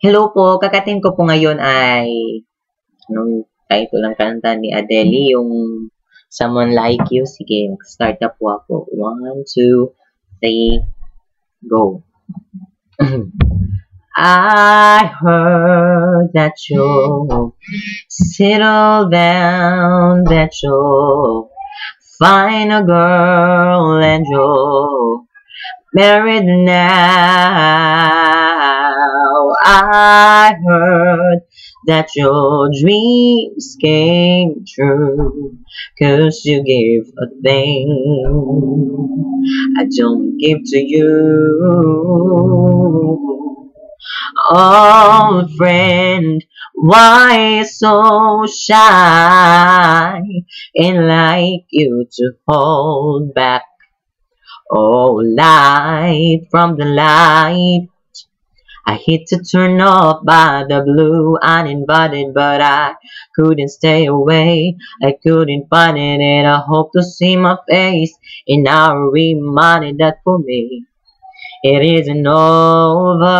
Hello po, kakatin ko po ngayon ay anong title ng kanta ni Adele, yung Someone Like You. Sige, start na po ako. 1, 2, 3, go. I heard that you settle down, that you find a girl and you're married now. I heard that your dreams came true, 'cause you gave a thing I don't give to you. Oh, friend, why so shy and like you to hold back? Oh, light from the light. I hate to turn off by the blue uninvited, but I couldn't stay away. I couldn't find it, and I hope to see my face. And now I'm reminded that for me it isn't over.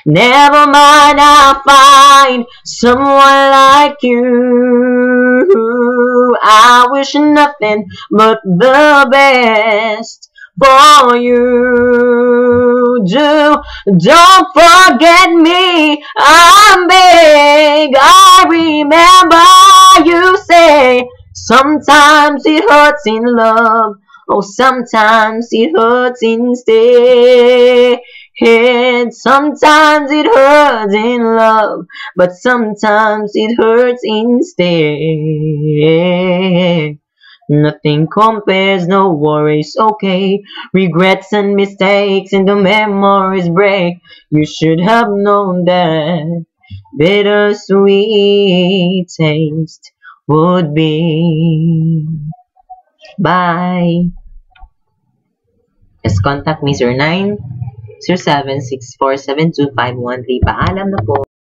Never mind, I'll find someone like you. I wish nothing but the best for you. Don't forget me, I'm big. I remember you say sometimes it hurts in love, oh sometimes it hurts instead. Sometimes it hurts in love, but sometimes it hurts instead. Nothing compares, no worries, okay. Regrets and mistakes and the memories break. You should have known that bittersweet taste would be. Bye. Just contact me 0907647251. Paalam na po.